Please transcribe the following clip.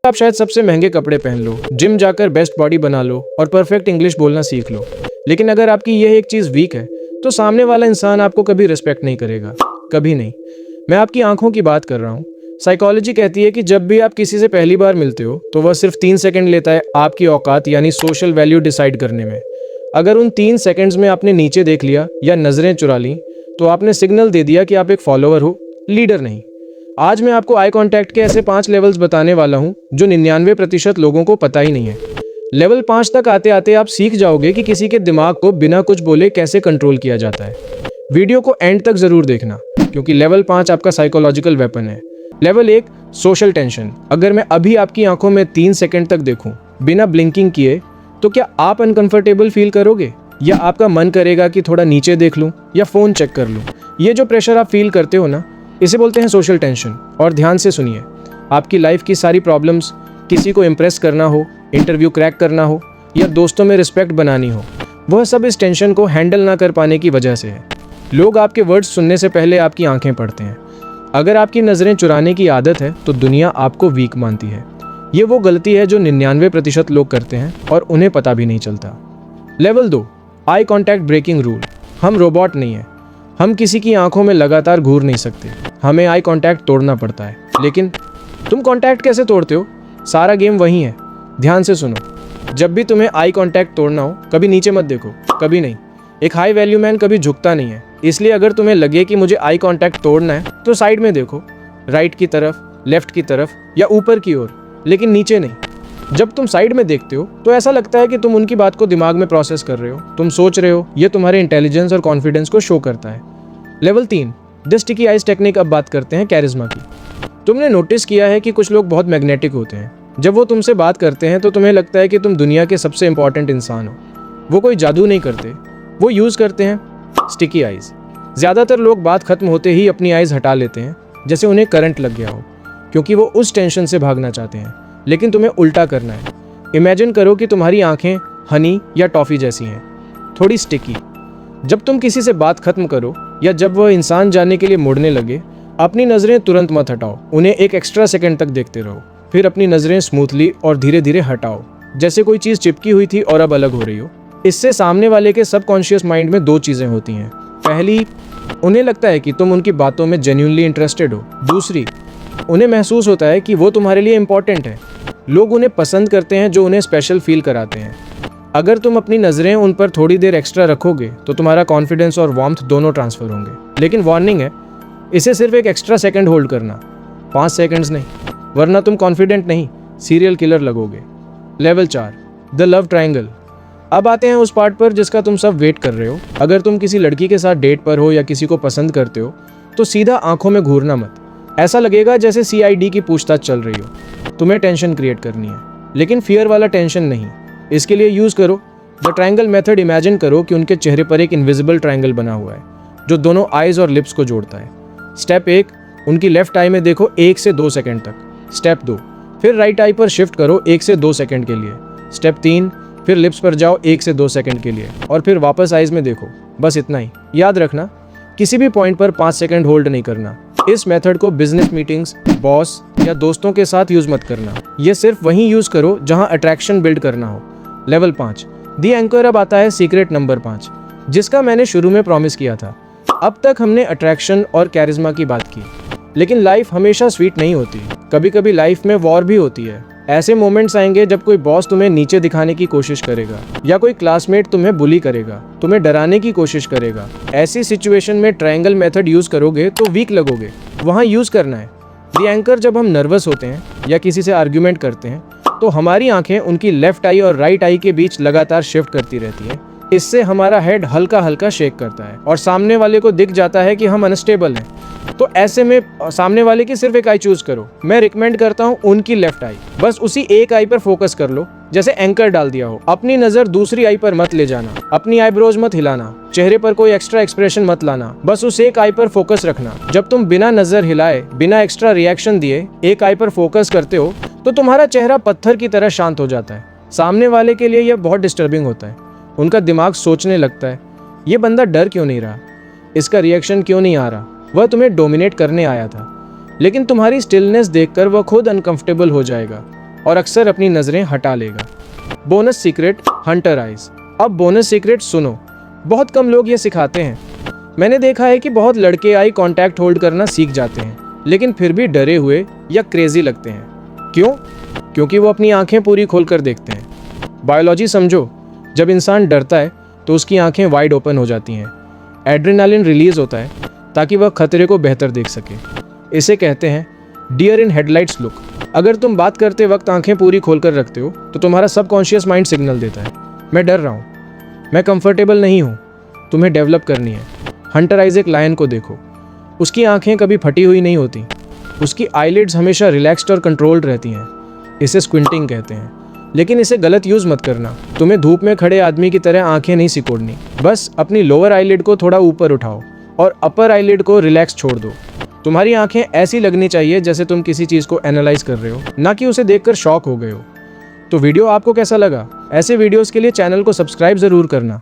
आप शायद सबसे महंगे कपड़े पहन लो, जिम जाकर बेस्ट बॉडी बना लो और परफेक्ट इंग्लिश बोलना सीख लो, लेकिन अगर आपकी यह एक चीज़ वीक है तो सामने वाला इंसान आपको कभी रिस्पेक्ट नहीं करेगा, कभी नहीं। मैं आपकी आंखों की बात कर रहा हूँ। साइकोलॉजी कहती है कि जब भी आप किसी से पहली बार मिलते हो तो वह सिर्फ 3 सेकंड लेता है आपकी औकात यानी सोशल वैल्यू डिसाइड करने में। अगर उन 3 सेकंड्स में आपने नीचे देख लिया या नज़रें चुरा ली तो आपने सिग्नल दे दिया कि आप एक फॉलोअर हो, लीडर नहीं। आज मैं आपको आई कॉन्टैक्ट के ऐसे 5 लेवल्स बताने वाला हूँ जो 99% लोगों को पता ही नहीं है। लेवल 5 तक आते आते आप सीख जाओगे कि किसी के दिमाग को बिना कुछ बोले कैसे कंट्रोल किया जाता है। वीडियो को एंड तक जरूर देखना क्योंकि लेवल 5 आपका साइकोलॉजिकल वेपन है। Level 1, social tension. अगर मैं अभी आपकी आंखों में 3 सेकंड तक देखूं बिना ब्लिंकिंग किए तो क्या आप अनकंफर्टेबल फील करोगे या आपका मन करेगा कि थोड़ा नीचे देख लूं या फोन चेक कर लूं? ये जो प्रेशर आप फील करते हो ना, इसे बोलते हैं सोशल टेंशन। और ध्यान से सुनिए, आपकी लाइफ की सारी प्रॉब्लम्स, किसी को इम्प्रेस करना हो, इंटरव्यू क्रैक करना हो या दोस्तों में रिस्पेक्ट बनानी हो, वह सब इस टेंशन को हैंडल ना कर पाने की वजह से है। लोग आपके वर्ड्स सुनने से पहले आपकी आंखें पढ़ते हैं। अगर आपकी नज़रें चुराने की आदत है तो दुनिया आपको वीक मानती है। ये वो गलती है जो 99% लोग करते हैं और उन्हें पता भी नहीं चलता। Level 2, eye contact breaking rule. हम रोबोट नहीं हैं, हम किसी की आंखों में लगातार घूर नहीं सकते, हमें आई कॉन्टैक्ट तोड़ना पड़ता है। लेकिन तुम कॉन्टैक्ट कैसे तोड़ते हो? सारा गेम वही है। ध्यान से सुनो, जब भी तुम्हें आई कॉन्टैक्ट तोड़ना हो कभी नीचे मत देखो, कभी नहीं। एक हाई वैल्यू मैन कभी झुकता नहीं है, इसलिए अगर तुम्हें लगे कि मुझे आई कॉन्टैक्ट तोड़ना है तो साइड में देखो, राइट की तरफ, लेफ्ट की तरफ या ऊपर की ओर, लेकिन नीचे नहीं। जब तुम साइड में देखते हो तो ऐसा लगता है कि तुम उनकी बात को दिमाग में प्रोसेस कर रहे हो, तुम सोच रहे हो। ये तुम्हारे इंटेलिजेंस और कॉन्फिडेंस को शो करता है। Level 3, the sticky eyes technique. अब बात करते हैं कैरिज्मा की। तुमने नोटिस किया है कि कुछ लोग बहुत मैग्नेटिक होते हैं। जब वो तुमसे बात करते हैं तो तुम्हें लगता है कि तुम दुनिया के सबसे इंपॉर्टेंट इंसान हो। वो कोई जादू नहीं करते, वो यूज़ करते हैं स्टिकी आइज। ज़्यादातर लोग बात खत्म होते ही अपनी आइज हटा लेते हैं, जैसे उन्हें करंट लग गया हो, क्योंकि वो उस टेंशन से भागना चाहते हैं। लेकिन तुम्हें उल्टा करना है। इमेजिन करो कि तुम्हारी आंखें हनी या टॉफ़ी जैसी हैं, थोड़ी स्टिकी। जब तुम किसी से बात खत्म करो या जब वह इंसान जाने के लिए मुड़ने लगे, अपनी नज़रें तुरंत मत हटाओ, उन्हें एक एक्स्ट्रा सेकंड तक देखते रहो। फिर अपनी नज़रें स्मूथली और धीरे धीरे हटाओ, जैसे कोई चीज़ चिपकी हुई थी और अब अलग हो रही हो। इससे सामने वाले के सबकॉन्शियस माइंड में 2 चीज़ें होती हैं। पहली, उन्हें लगता है कि तुम उनकी बातों में जेन्युइनली इंटरेस्टेड हो। दूसरी, उन्हें महसूस होता है कि वो तुम्हारे लिए इंपॉर्टेंट है। लोग उन्हें पसंद करते हैं जो उन्हें स्पेशल फील कराते हैं। अगर तुम अपनी नज़रें उन पर थोड़ी देर एक्स्ट्रा रखोगे तो तुम्हारा कॉन्फिडेंस और वार्मथ दोनों ट्रांसफ़र होंगे। लेकिन वार्निंग है, इसे सिर्फ एक एक्स्ट्रा सेकंड होल्ड करना, 5 सेकंड्स नहीं, वरना तुम कॉन्फिडेंट नहीं, सीरियल किलर लगोगे। Level 4, the love triangle. अब आते हैं उस पार्ट पर जिसका तुम सब वेट कर रहे हो। अगर तुम किसी लड़की के साथ डेट पर हो या किसी को पसंद करते हो तो सीधा आंखों में घूरना मत। ऐसा लगेगा जैसे CID की पूछताछ चल रही हो। तुम्हें टेंशन क्रिएट करनी है, लेकिन फियर वाला टेंशन नहीं। इसके लिए यूज़ करो द ट्रायंगल मेथड। इमेजिन करो कि उनके चेहरे पर एक इनविजिबल ट्रायंगल बना हुआ है जो दोनों आइज़ और लिप्स को जोड़ता है। स्टेप 1, उनकी लेफ्ट आई में देखो 1 से 2 सेकंड तक। स्टेप 2, फिर राइट आई पर शिफ्ट करो 1 से 2 सेकंड के लिए। स्टेप 3, फिर लिप्स पर जाओ 1 से 2 सेकंड के लिए और फिर वापस आइज़ में देखो। बस इतना ही। याद रखना, किसी भी पॉइंट पर 5 सेकंड होल्ड नहीं करना। इस मेथड को बिजनेस मीटिंग्स, बॉस या दोस्तों के साथ यूज़ मत करना। ये सिर्फ वहीं यूज़ करो जहां अट्रैक्शन बिल्ड करना हो। Level 5, the anchor. अब आता है सीक्रेट नंबर 5, जिसका मैंने शुरू में प्रॉमिस किया था। अब तक हमने अट्रैक्शन और कैरिज्मा की बात की, लेकिन लाइफ हमेशा स्वीट नहीं होती। कभी कभी लाइफ में वॉर भी होती है। ऐसे मोमेंट्स आएंगे जब कोई बॉस तुम्हें नीचे दिखाने की कोशिश करेगा या कोई क्लासमेट तुम्हें बुली करेगा, तुम्हें डराने की कोशिश करेगा। ऐसी सिचुएशन में ट्रायंगल मेथड यूज़ करोगे तो वीक लगोगे, वहाँ यूज़ करना है द एंकर। जब हम नर्वस होते हैं या किसी से आर्ग्यूमेंट करते हैं तो हमारी आंखें उनकी लेफ्ट आई और राइट आई के बीच लगातार शिफ्ट करती रहती हैं। इससे हमारा हेड हल्का हल्का शेक करता है और सामने वाले को दिख जाता है कि हम अनस्टेबल हैं। तो ऐसे में सामने वाले की सिर्फ एक आई चूज करो। मैं रिकमेंड करता हूँ उनकी लेफ्ट आई। बस उसी एक आई पर फोकस कर लो, जैसे एंकर डाल दिया हो। अपनी नजर दूसरी आई पर मत ले जाना, अपनी आईब्रोज मत हिलाना, चेहरे पर कोई एक्स्ट्रा एक्सप्रेशन मत लाना। बस उस एक आई पर फोकस रखना। जब तुम बिना नजर हिलाए, बिना एक्स्ट्रा रिएक्शन दिए एक आई पर फोकस करते हो तो तुम्हारा चेहरा पत्थर की तरह शांत हो जाता है। सामने वाले के लिए यह बहुत डिस्टर्बिंग होता है। उनका दिमाग सोचने लगता है, ये बंदा डर क्यों नहीं रहा, इसका रिएक्शन क्यों नहीं आ रहा, वह तुम्हें डोमिनेट करने आया था। लेकिन तुम्हारी स्टिलनेस देखकर वह खुद अनकंफर्टेबल हो जाएगा। और अक्सर अपनी नज़रें हटा लेगा। Bonus secret, Hunter eyes. अब बोनस सीक्रेट सुनो, बहुत कम लोग ये सिखाते हैं। मैंने देखा है कि बहुत लड़के आई कांटेक्ट होल्ड करना सीख जाते हैं, लेकिन फिर भी डरे हुए या क्रेजी लगते हैं। क्यों? क्योंकि वो अपनी आंखें पूरी खोलकर देखते हैं। बायोलॉजी समझो, जब इंसान डरता है तो उसकी आंखें वाइड ओपन हो जाती हैं। एड्रेनालिन रिलीज होता है ताकि वह खतरे को बेहतर देख सके। इसे कहते हैं डियर इन हेडलाइट्स लुक। अगर तुम बात करते वक्त आंखें पूरी खोलकर रखते हो तो तुम्हारा सबकॉन्शियस माइंड सिग्नल देता है, मैं डर रहा हूँ, मैं कंफर्टेबल नहीं हूँ। तुम्हें डेवलप करनी है। हंटर आइज एक लायन को देखो, उसकी आंखें कभी फटी हुई नहीं होती, उसकी आईलिड्स हमेशा रिलैक्स्ड और कंट्रोल्ड रहती हैं। इसे स्क्विंटिंग कहते हैं, लेकिन इसे गलत यूज मत करना। तुम्हें धूप में खड़े आदमी की तरह आंखें नहीं सिकोड़नी। बस अपनी लोअर आईलिड को थोड़ा ऊपर उठाओ और अपर आईलिड को रिलैक्स छोड़ दो। तुम्हारी आंखें ऐसी लगनी चाहिए जैसे तुम किसी चीज को एनालाइज कर रहे हो, ना कि उसे देखकर शॉक हो गए हो। तो वीडियो आपको कैसा लगा? ऐसे वीडियोस के लिए चैनल को सब्सक्राइब जरूर करना।